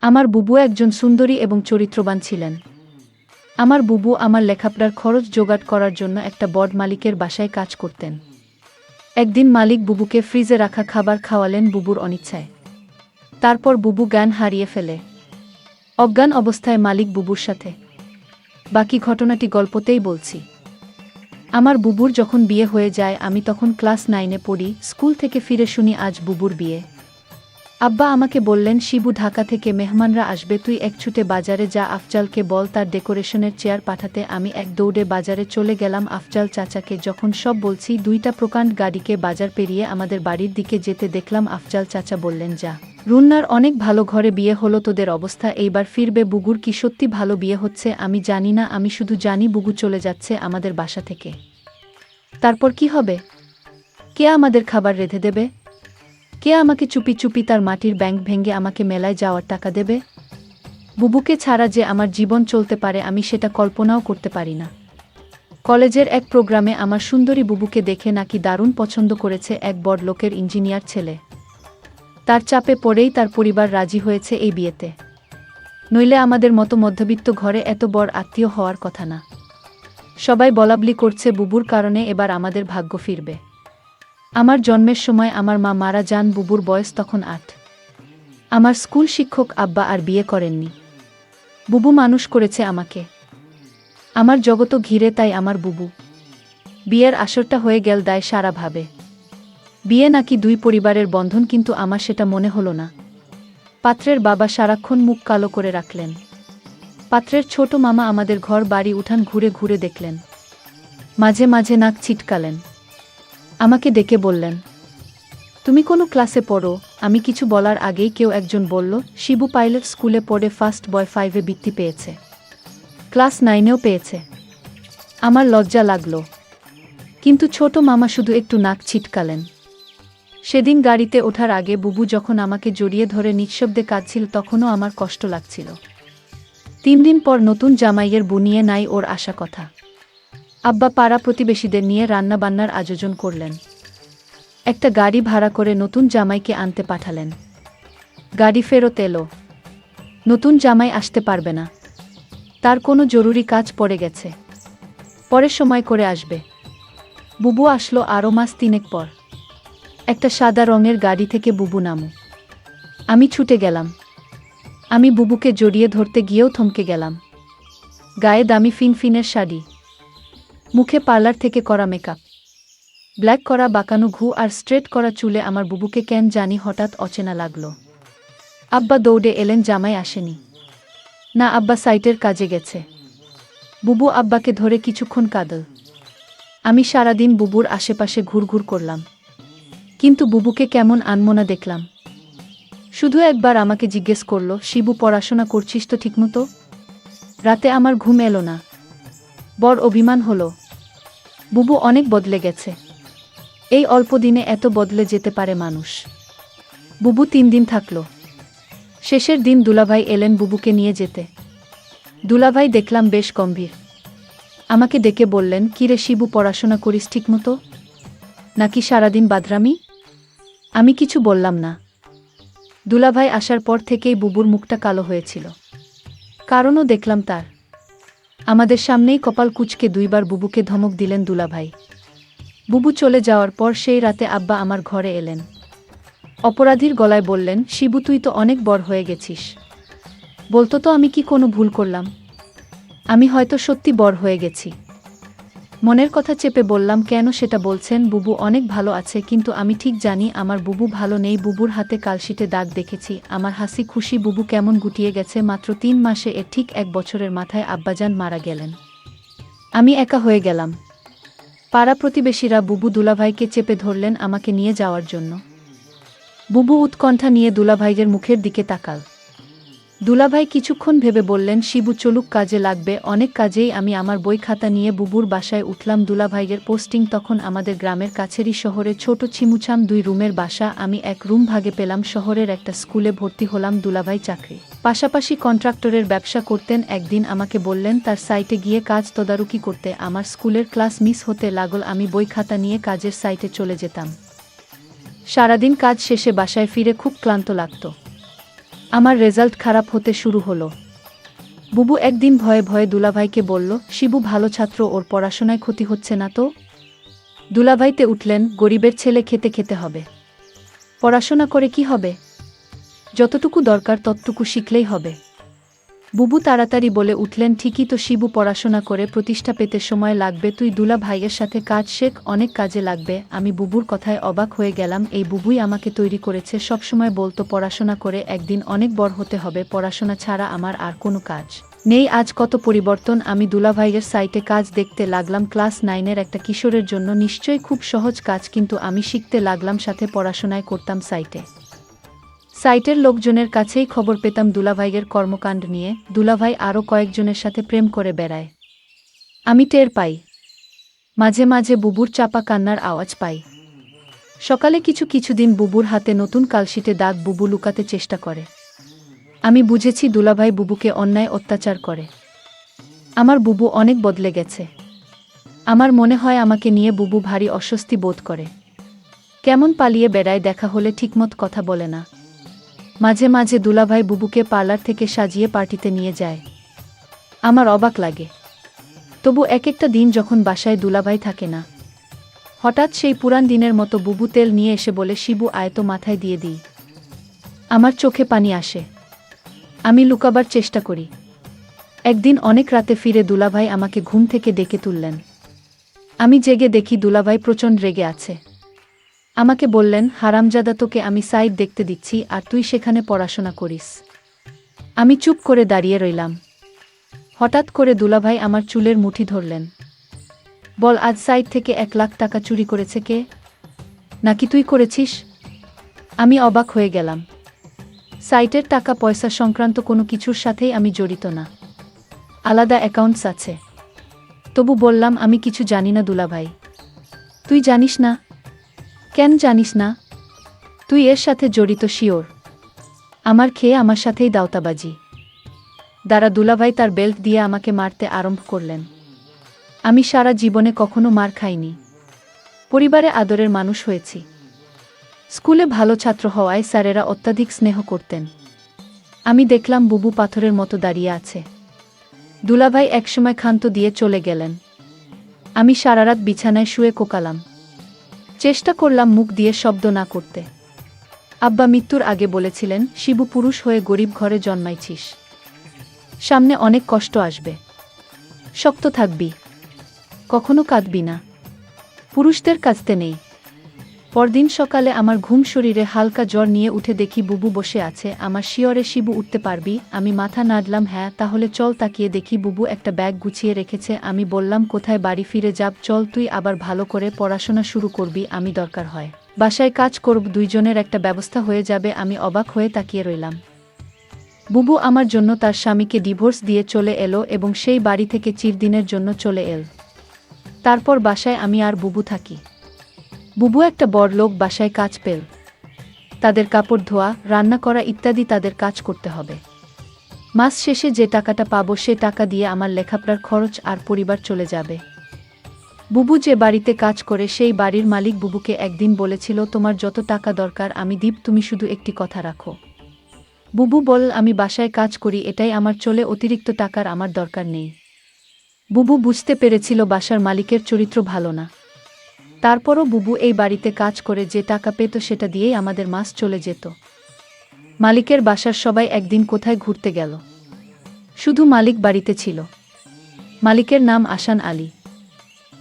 আমার বুবু একজন সুন্দরী এবং চরিত্রবান ছিলেন। আমার বুবু আমার লেখাপড়ার খরচ জোগাড় করার জন্য একটা বড় মালিকের বাসায় কাজ করতেন। একদিন মালিক বুবুকে ফ্রিজে রাখা খাবার খাওয়ালেন বুবুর অনিচ্ছায়। তারপর বুবু জ্ঞান হারিয়ে ফেলে। অজ্ঞান অবস্থায় মালিক বুবুর সাথে। বাকি ঘটনাটি গল্পতেই বলছি। আমার বুবুর যখন বিয়ে হয়ে যায় আমি তখন ক্লাস 9-এ পড়ি। স্কুল থেকে ফিরে শুনি আজ বুবুর বিয়ে। আব্বা আমাকে বললেন, শিবু ঢাকা থেকে মেহমানরা আসবে, তুই এক ছুটে বাজারে যা, আফজালকে বল তার ডেকোরেশনের চেয়ার পাঠাতে। আমি এক দৌড়ে বাজারে চলে গেলাম। আফজাল চাচাকে যখন সব বলছি, 2টা প্রকাণ্ড গাড়িকে বাজার পেরিয়ে আমাদের বাড়ির দিকে যেতে দেখলাম। আফজাল চাচা বললেন, যা রুন্নার অনেক ভালো ঘরে বিয়ে হলো, তোদের অবস্থা এইবার ফিরবে। বুগুর কি সত্যি ভালো বিয়ে হচ্ছে? আমি জানি না, আমি শুধু জানি বুগু চলে যাচ্ছে আমাদের বাসা থেকে। তারপর কি হবে? কে আমাদের খাবার রেঁধে দেবে? কে আমাকে চুপি চুপি তার মাটির ব্যাংক ভেঙে আমাকে মেলায় যাওয়ার টাকা দেবে? বুবুকে ছাড়া যে আমার জীবন চলতে পারে আমি সেটা কল্পনাও করতে পারি না। কলেজের এক প্রোগ্রামে আমার সুন্দরী বুবুকে দেখে নাকি দারুণ পছন্দ করেছে এক বড় লোকের ইঞ্জিনিয়ার ছেলে। তার চাপে পড়েই তার পরিবার রাজি হয়েছে এই বিয়েতে। নইলে আমাদের মতো মধ্যবিত্ত ঘরে এত বড় আত্মীয় হওয়ার কথা না। সবাই বলাবলি করছে বুবুর কারণে এবার আমাদের ভাগ্য ফিরবে। আমার জন্মের সময় আমার মা মারা যান, বুবুর বয়স তখন 8। আমার স্কুল শিক্ষক আব্বা আর বিয়ে করেননি। বুবু মানুষ করেছে আমাকে। আমার জগত ঘিরে তাই আমার বুবু। বিয়ের আসরটা হয়ে গেল দায় সারা ভাবে। বিয়ে নাকি 2 পরিবারের বন্ধন, কিন্তু আমার সেটা মনে হলো না। পাত্রের বাবা সারাক্ষণ মুখ কালো করে রাখলেন। পাত্রের ছোট মামা আমাদের ঘর বাড়ি উঠান ঘুরে ঘুরে দেখলেন। মাঝে মাঝে নাক ছিটকালেন। আমাকে ডেকে বললেন, তুমি কোনো ক্লাসে পড়ো? আমি কিছু বলার আগেই কেউ একজন বলল, শিবু পাইলট স্কুলে পড়ে ফার্স্ট বয় 5-এ বৃত্তি পেয়েছে। ক্লাস 9-এও পেয়েছে। আমার লজ্জা লাগলো, কিন্তু ছোট মামা শুধু একটু নাক ছিটকালেন। সেদিন গাড়িতে ওঠার আগে বুবু যখন আমাকে জড়িয়ে ধরে নিঃশব্দে কাঁদছিল তখনও আমার কষ্ট লাগছিল। 3 দিন পর নতুন জামাইয়ের বুনিয়ে নাই ওর আশা কথা। আব্বা পাড়া প্রতিবেশীদের নিয়ে রান্নাবান্নার আয়োজন করলেন। একটা গাড়ি ভাড়া করে নতুন জামাইকে আনতে পাঠালেন। গাড়ি ফেরত এলো। নতুন জামাই আসতে পারবে না, তার কোনো জরুরি কাজ পড়ে গেছে, পরে সময় করে আসবে। বুবু আসলো আরও মাস 3 পর। একটা সাদা রঙের গাড়ি থেকে বুবু নামু। আমি ছুটে গেলাম। আমি বুবুকে জড়িয়ে ধরতে গিয়েও থমকে গেলাম। গায়ে দামি ফিনফিনের শাড়ি, মুখে পার্লার থেকে করা মেকআপ, ব্ল্যাক করা বাঁকানো ঘু আর স্ট্রেট করা চুলে আমার বুবুকে কেন জানি হঠাৎ অচেনা লাগলো। আব্বা দৌড়ে এলেন, জামাই আসেনি। না, আব্বা সাইটের কাজে গেছে। বুবু আব্বাকে ধরে কিছুক্ষণ কাঁদল। আমি সারাদিন বুবুর আশেপাশে ঘুরঘুর করলাম, কিন্তু বুবুকে কেমন আনমনা দেখলাম। শুধু একবার আমাকে জিজ্ঞেস করল, শিবু পড়াশোনা করছিস তো ঠিকমতো? রাতে আমার ঘুম এলো না। বড় অভিমান হলো। বুবু অনেক বদলে গেছে। এই অল্প দিনে এত বদলে যেতে পারে মানুষ। বুবু 3 দিন থাকলো। শেষের দিন দুলাভাই এলেন বুবুকে নিয়ে যেতে। দুলাভাই দেখলাম বেশ গম্ভীর। আমাকে ডেকে বললেন, কিরে শিবু, পড়াশোনা করিস ঠিকমতো নাকি সারাদিন বাদরামি? আমি কিছু বললাম না। দুলাভাই আসার পর থেকেই বুবুর মুখটা কালো হয়েছিল। কারণও দেখলাম তার। আমাদের সামনেই কপাল কুঁচকে 2 বার বুবুকে ধমক দিলেন দুলাভাই। বুবু চলে যাওয়ার পর সেই রাতে আব্বা আমার ঘরে এলেন। অপরাধীর গলায় বললেন, শিবু তুই তো অনেক বড় হয়ে গেছিস। বলতো তো আমি কি কোনো ভুল করলাম? আমি হয়তো সত্যি বড় হয়ে গেছি। মনের কথা চেপে বললাম, কেন সেটা বলছেন? বুবু অনেক ভালো আছে, কিন্তু আমি ঠিক জানি আমার বুবু ভালো নেই। বুবুর হাতে কালশিটে দাগ দেখেছি। আমার হাসি খুশি বুবু কেমন গুটিয়ে গেছে। মাত্র 3 মাসে, এর ঠিক 1 বছরের মাথায় আব্বাজান মারা গেলেন। আমি একা হয়ে গেলাম। পাড়া প্রতিবেশীরা বুবু দুলাভাইকে চেপে ধরলেন আমাকে নিয়ে যাওয়ার জন্য। বুবু উৎকণ্ঠা নিয়ে দুলাভাইয়ের মুখের দিকে তাকাল। দুলাভাই কিছুক্ষণ ভেবে বললেন, শিবু চলুক, কাজে লাগবে অনেক। কাজেই আমি আমার বই খাতা নিয়ে বুবুর বাসায় উঠলাম। দুলাভাইয়ের পোস্টিং তখন আমাদের গ্রামের কাছেরই শহরে, ছোট ছিমুছাম 2 রুমের বাসা। আমি এক রুম ভাগে পেলাম। শহরের একটা স্কুলে ভর্তি হলাম। দুলাভাই চাকরি পাশাপাশি কন্ট্রাক্টরের ব্যবসা করতেন। একদিন আমাকে বললেন তার সাইটে গিয়ে কাজ তদারকি করতে। আমার স্কুলের ক্লাস মিস হতে লাগল। আমি বই খাতা নিয়ে কাজের সাইটে চলে যেতাম। সারাদিন কাজ শেষে বাসায় ফিরে খুব ক্লান্ত লাগত। আমার রেজাল্ট খারাপ হতে শুরু হলো। বুবু একদিন ভয়ে ভয়ে দুলাভাইকে বলল, শিবু ভালো ছাত্র, ওর পড়াশোনায় ক্ষতি হচ্ছে না তো? দুলাভাইতে উঠলেন, গরিবের ছেলে খেতে খেতে হবে। পড়াশোনা করে কি হবে? যতটুকু দরকার ততটুকু শিখলেই হবে। বুবু তাড়াতাড়ি বলে উঠলেন, ঠিকই তো শিবু, পড়াশোনা করে প্রতিষ্ঠা পেতে সময় লাগবে, তুই দুলা ভাইয়ের সাথে কাজ শেখ, অনেক কাজে লাগবে। আমি বুবুর কথায় অবাক হয়ে গেলাম, এই বুবুই আমাকে তৈরি করেছে। সবসময় বলতো পড়াশোনা করে একদিন অনেক বড় হতে হবে, পড়াশোনা ছাড়া আমার আর কোনো কাজ নেই। আজ কত পরিবর্তন। আমি দুলাভাইয়ের সাইটে কাজ দেখতে লাগলাম, ক্লাস 9-এর একটা কিশোরের জন্য নিশ্চয়ই খুব সহজ কাজ, কিন্তু আমি শিখতে লাগলাম, সাথে পড়াশোনায় করতাম সাইটের লোকজনের কাছেই খবর পেতাম দুলাভাইয়ের কর্মকাণ্ড নিয়ে। দুলাভাই আরও কয়েকজনের সাথে প্রেম করে বেড়ায়। আমি টের পাই। মাঝে মাঝে বুবুর চাপা কান্নার আওয়াজ পাই। সকালে কিছুদিন বুবুর হাতে নতুন কালশিটে দাগ, বুবু লুকাতে চেষ্টা করে। আমি বুঝেছি দুলাভাই বুবুকে অন্যায় অত্যাচার করে। আমার বুবু অনেক বদলে গেছে। আমার মনে হয় আমাকে নিয়ে বুবু ভারী অস্বস্তি বোধ করে। কেমন পালিয়ে বেড়ায়, দেখা হলে ঠিকমত কথা বলে না। মাঝে মাঝে দুলাভাই বুবুকে পার্লার থেকে সাজিয়ে পার্টিতে নিয়ে যায়। আমার অবাক লাগে। তবু এক একটা দিন যখন বাসায় দুলাভাই থাকে না, হঠাৎ সেই পুরান দিনের মতো বুবু তেল নিয়ে এসে বলে, শিবু আয় তো, মাথায় দিয়ে দিই। আমার চোখে পানি আসে। আমি লুকাবার চেষ্টা করি। একদিন অনেক রাতে ফিরে দুলাভাই আমাকে ঘুম থেকে ডেকে তুললেন। আমি জেগে দেখি দুলাভাই প্রচণ্ড রেগে আছে। আমাকে বললেন, হারামজাদা, তোকে আমি সাইট দেখতে দিচ্ছি আর তুই সেখানে পড়াশোনা করিস। আমি চুপ করে দাঁড়িয়ে রইলাম। হঠাৎ করে দুলাভাই আমার চুলের মুঠি ধরলেন। বল, আজ সাইট থেকে 1 লাখ টাকা চুরি করেছে কে? নাকি তুই করেছিস? আমি অবাক হয়ে গেলাম। সাইটের টাকা পয়সা সংক্রান্ত কোনো কিছুর সাথেই আমি জড়িত না। আলাদা অ্যাকাউন্টস আছে। তবু বললাম, আমি কিছু জানি না দুলাভাই। তুই জানিস না? কেন জানিস না? তুই এর সাথে জড়িত শিওর? আমার খেয়ে আমার সাথেই দাওতাবাজি। দাঁড়া। দুলাভাই তার বেল্ট দিয়ে আমাকে মারতে আরম্ভ করলেন। আমি সারা জীবনে কখনো মার খাইনি। পরিবারে আদরের মানুষ হয়েছি। স্কুলে ভালো ছাত্র হওয়ায় স্যারেরা অত্যাধিক স্নেহ করতেন। আমি দেখলাম বুবু পাথরের মতো দাঁড়িয়ে আছে। দুলাভাই একসময় ক্ষান্ত দিয়ে চলে গেলেন। আমি সারারাত বিছানায় শুয়ে কোকালাম। চেষ্টা করলাম মুখ দিয়ে শব্দ না করতে। আব্বা মৃত্যুর আগে বলেছিলেন, শিবু, পুরুষ হয়ে গরিব ঘরে জন্মাইছিস। সামনে অনেক কষ্ট আসবে। শক্ত থাকবি। কখনো কাঁদবি না। পুরুষদের কাঁদতে নেই। পরদিন সকালে আমার ঘুম, শরীরে হালকা জ্বর নিয়ে উঠে দেখি বুবু বসে আছে আমার শিয়রে। শিবু, উঠতে পারবি? আমি মাথা নাড়লাম, হ্যাঁ। তাহলে চল। তাকিয়ে দেখি বুবু একটা ব্যাগ গুছিয়ে রেখেছে। আমি বললাম, কোথায়? বাড়ি ফিরে যাব। চল, তুই আবার ভালো করে পড়াশোনা শুরু করবি, আমি দরকার হয় বাসায় কাজ করব, দুইজনের একটা ব্যবস্থা হয়ে যাবে। আমি অবাক হয়ে তাকিয়ে রইলাম। বুবু আমার জন্য তার স্বামীকে ডিভোর্স দিয়ে চলে এলো এবং সেই বাড়ি থেকে চিরদিনের জন্য চলে এল। তারপর বাসায় আমি আর বুবু থাকি। বুবু একটা বড়লোক বাসায় কাজ পেল। তাদের কাপড় ধোয়া, রান্না করা ইত্যাদি তাদের কাজ করতে হবে। মাস শেষে যে টাকাটা পাবো সে টাকা দিয়ে আমার লেখাপড়ার খরচ আর পরিবার চলে যাবে। বুবু যে বাড়িতে কাজ করে সেই বাড়ির মালিক বুবুকে একদিন বলেছিল, তোমার যত টাকা দরকার আমি দিব, তুমি শুধু একটি কথা রাখো। বুবু বল, আমি বাসায় কাজ করি, এটাই আমার চলে, অতিরিক্ত টাকার আমার দরকার নেই। বুবু বুঝতে পেরেছিল বাসার মালিকের চরিত্র ভালো না। তারপরও বুবু এই বাড়িতে কাজ করে যে টাকা পেত সেটা দিয়েই আমাদের মাস চলে যেত। মালিকের বাসার সবাই একদিন কোথায় ঘুরতে গেল। শুধু মালিক বাড়িতে ছিল। মালিকের নাম আসান আলী।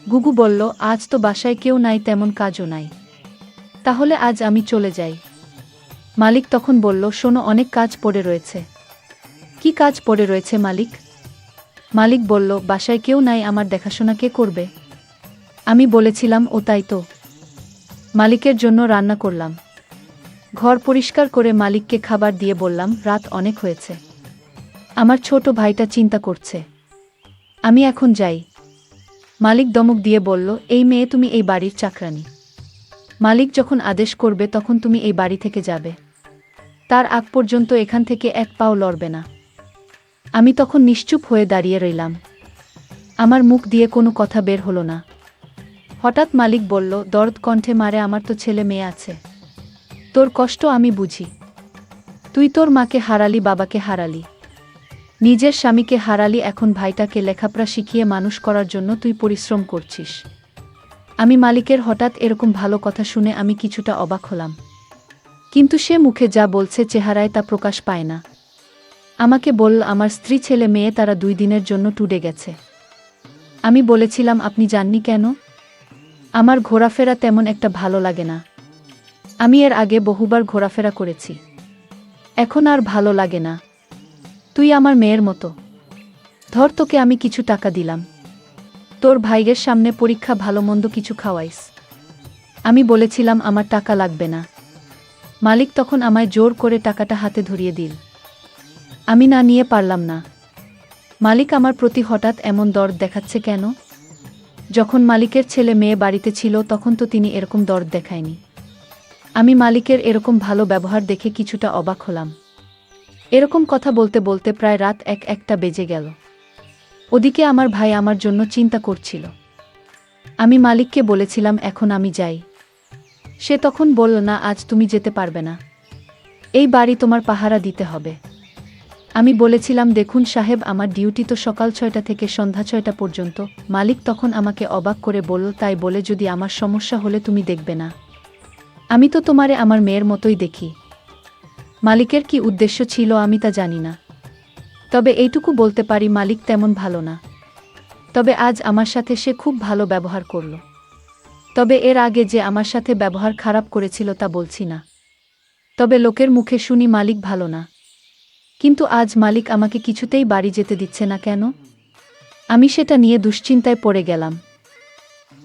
গুগু বলল, আজ তো বাসায় কেউ নাই, তেমন কাজও নাই, তাহলে আজ আমি চলে যাই। মালিক তখন বলল, শোনো, অনেক কাজ পড়ে রয়েছে। কি কাজ পড়ে রয়েছে মালিক? মালিক বলল, বাসায় কেউ নাই, আমার দেখাশোনা কে করবে? আমি বলেছিলাম, ও তাই তো। মালিকের জন্য রান্না করলাম। ঘর পরিষ্কার করে মালিককে খাবার দিয়ে বললাম, রাত অনেক হয়েছে। আমার ছোট ভাইটা চিন্তা করছে। আমি এখন যাই। মালিক দমক দিয়ে বলল, এই মেয়ে, তুমি এই বাড়ির চাকরানী। মালিক যখন আদেশ করবে তখন তুমি এই বাড়ি থেকে যাবে। তার আগ পর্যন্ত এখান থেকে এক পাও লড়বে না। আমি তখন নিশ্চুপ হয়ে দাঁড়িয়ে রইলাম। আমার মুখ দিয়ে কোনো কথা বের হলো না। হঠাৎ মালিক বলল দরদ কণ্ঠে, মারে, আমার তো ছেলে মেয়ে আছে। তোর কষ্ট আমি বুঝি। তুই তোর মাকে হারালি, বাবাকে হারালি, নিজের স্বামীকে হারালি, এখন ভাইটাকে লেখাপড়া শিখিয়ে মানুষ করার জন্য তুই পরিশ্রম করছিস। আমি মালিকের হঠাৎ এরকম ভালো কথা শুনে আমি কিছুটা অবাক হলাম। কিন্তু সে মুখে যা বলছে চেহারায় তা প্রকাশ পায় না। আমাকে বলল আমার স্ত্রী, ছেলে মেয়ে তারা 2 দিনের জন্য ট্যুরে গেছে। আমি বলেছিলাম আপনি যাননি কেন? আমার ঘোরাফেরা তেমন একটা ভালো লাগে না। আমি এর আগে বহুবার ঘোরাফেরা করেছি, এখন আর ভালো লাগে না। তুই আমার মেয়ের মতো, ধর তোকে আমি কিছু টাকা দিলাম, তোর ভাইয়ের সামনে পরীক্ষা ভালো মন্দ কিছু খাওয়াইস। আমি বলেছিলাম আমার টাকা লাগবে না। মালিক তখন আমায় জোর করে টাকাটা হাতে ধরিয়ে দিল। আমি না নিয়ে পারলাম না। মালিক আমার প্রতি হঠাৎ এমন দরদ দেখাচ্ছে কেন? যখন মালিকের ছেলে মেয়ে বাড়িতে ছিল তখন তো তিনি এরকম দরদ দেখায়নি। আমি মালিকের এরকম ভালো ব্যবহার দেখে কিছুটা অবাক হলাম। এরকম কথা বলতে বলতে প্রায় রাত 1-1টা বেজে গেল। ওদিকে আমার ভাই আমার জন্য চিন্তা করছিল। আমি মালিককে বলেছিলাম এখন আমি যাই। সে তখন বলল না, আজ তুমি যেতে পারবে না, এই বাড়ি তোমার পাহারা দিতে হবে। আমি বলেছিলাম দেখুন সাহেব, আমার ডিউটি তো সকাল 6টা থেকে সন্ধ্যা 6টা পর্যন্ত। মালিক তখন আমাকে অবাক করে বলল, তাই বলে যদি আমার সমস্যা হলে তুমি দেখবে না? আমি তো তোমারে আমার মেয়ের মতোই দেখি। মালিকের কি উদ্দেশ্য ছিল আমি তা জানি না, তবে এইটুকু বলতে পারি মালিক তেমন ভালো না। তবে আজ আমার সাথে সে খুব ভালো ব্যবহার করল। তবে এর আগে যে আমার সাথে ব্যবহার খারাপ করেছিল তা বলছি না, তবে লোকের মুখে শুনি মালিক ভালো না। কিন্তু আজ মালিক আমাকে কিছুতেই বাড়ি যেতে দিচ্ছে না কেন? আমি সেটা নিয়ে দুশ্চিন্তায় পড়ে গেলাম।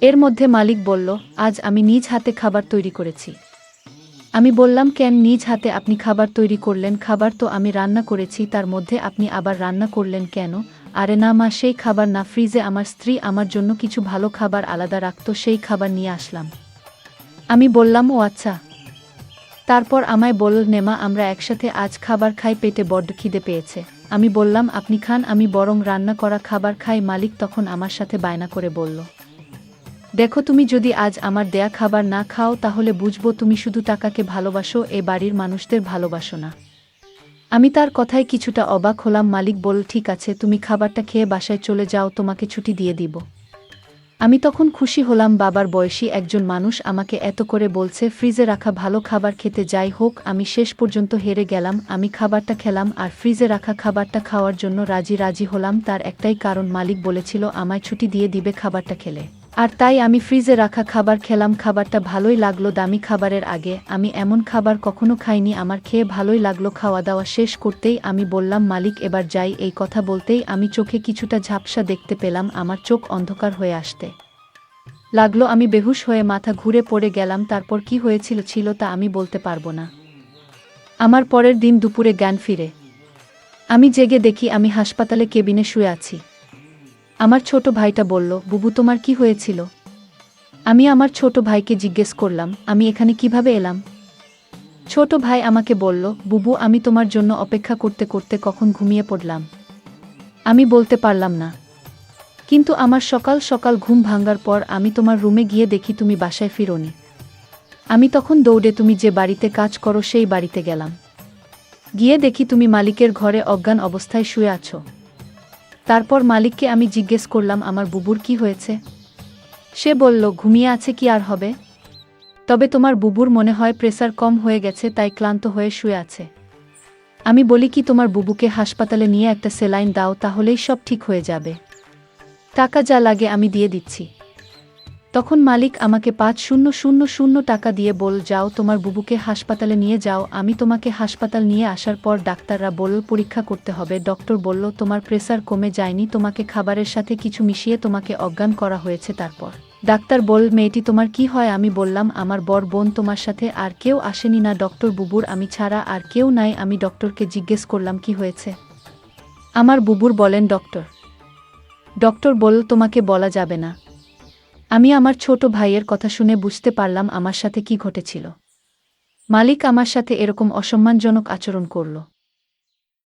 এর মধ্যে মালিক বলল, আজ আমি নিজ হাতে খাবার তৈরি করেছি। আমি বললাম, কেন নিজ হাতে আপনি খাবার তৈরি করলেন? খাবার তো আমি রান্না করেছি, তার মধ্যে আপনি আবার রান্না করলেন কেন? আরে না মা, সেই খাবার না, ফ্রিজে আমার স্ত্রী আমার জন্য কিছু ভালো খাবার আলাদা রাখতো, সেই খাবার নিয়ে আসলাম। আমি বললাম, ও আচ্ছা। তারপর আমায় বলল, নেমা আমরা একসাথে আজ খাবার খাই, পেটে বড্ড খিদে পেয়েছে। আমি বললাম, আপনি খান, আমি বরং রান্না করা খাবার খাই। মালিক তখন আমার সাথে বায়না করে বলল, দেখো তুমি যদি আজ আমার দেয়া খাবার না খাও তাহলে বুঝবো তুমি শুধু টাকাকে ভালোবাসো, এ বাড়ির মানুষদের ভালোবাসো না। আমি তার কথায় কিছুটা অবাক হলাম। মালিক বলল, ঠিক আছে, তুমি খাবারটা খেয়ে বাসায় চলে যাও, তোমাকে ছুটি দিয়ে দিব। আমি তখন খুশি হলাম, বাবার বয়সী একজন মানুষ আমাকে এত করে বলছে, ফ্রিজে রাখা ভালো খাবার খেতে। যাই হোক, আমি শেষ পর্যন্ত হেরে গেলাম। আমি খাবারটা খেলাম আর ফ্রিজে রাখা খাবারটা খাওয়ার জন্য রাজি হলাম। তার একটাই কারণ, মালিক বলেছিল আমায় ছুটি দিয়ে দিবে খাবারটা খেলে। আর তাই আমি ফ্রিজে রাখা খাবার খেলাম। খাবারটা ভালোই লাগলো। দামি খাবারের আগে আমি এমন খাবার কখনো খাইনি। আমার খেয়ে ভালোই লাগলো। খাওয়া দাওয়া শেষ করতেই আমি বললাম, মালিক এবার যাই। এই কথা বলতেই আমি চোখে কিছুটা ঝাপসা দেখতে পেলাম। আমার চোখ অন্ধকার হয়ে আসতে লাগলো। আমি বেহুশ হয়ে মাথা ঘুরে পড়ে গেলাম। তারপর কি হয়েছিল তা আমি বলতে পারবো না। আমার পরের দিন দুপুরে জ্ঞান ফিরে আমি জেগে দেখি আমি হাসপাতালে কেবিনে শুয়ে আছি। আমার ছোট ভাইটা বলল, বুবু তোমার কি হয়েছিল? আমি আমার ছোট ভাইকে জিজ্ঞেস করলাম, আমি এখানে কিভাবে এলাম? ছোট ভাই আমাকে বলল, বুবু আমি তোমার জন্য অপেক্ষা করতে করতে কখন ঘুমিয়ে পড়লাম আমি বলতে পারলাম না। কিন্তু আমার সকাল সকাল ঘুম ভাঙার পর আমি তোমার রুমে গিয়ে দেখি তুমি বাসায় ফিরোনি। আমি তখন দৌড়ে তুমি যে বাড়িতে কাজ করো সেই বাড়িতে গেলাম। গিয়ে দেখি তুমি মালিকের ঘরে অজ্ঞান অবস্থায় শুয়ে আছো। তারপর মালিককে আমি জিজ্ঞেস করলাম, আমার বুবুর কি হয়েছে? সে বলল, ঘুমিয়ে আছে, কি আর হবে? তবে তোমার বুবুর মনে হয় প্রেসার কম হয়ে গেছে, তাই ক্লান্ত হয়ে শুয়ে আছে। আমি বলি কি, তোমার বুবুকে হাসপাতালে নিয়ে একটা সেলাইন দাও, তাহলেই সব ঠিক হয়ে যাবে। টাকা যা লাগে আমি দিয়ে দিচ্ছি। তখন মালিক আমাকে 5,000 টাকা দিয়ে বল, যাও তোমার বুবুকে হাসপাতালে নিয়ে যাও। আমি তোমাকে হাসপাতাল নিয়ে আসার পর ডাক্তাররা বলল পরীক্ষা করতে হবে। ডক্টর বলল তোমার প্রেসার কমে যায়নি, তোমাকে খাবারের সাথে কিছু মিশিয়ে তোমাকে অজ্ঞান করা হয়েছে। তারপর ডাক্তার বল, মেয়েটি তোমার কি হয়? আমি বললাম, আমার বড় বোন, তোমার সাথে আর কেউ আসেনি না? ডক্টর, বুবুর আমি ছাড়া আর কেউ নাই। আমি ডক্টরকে জিজ্ঞেস করলাম কি হয়েছে আমার বুবুর? বলেন ডক্টর। ডক্টর বলল তোমাকে বলা যাবে না। আমি আমার ছোট ভাইয়ের কথা শুনে বুঝতে পারলাম আমার সাথে কি ঘটেছিল। মালিক আমার সাথে এরকম অসম্মানজনক আচরণ করল।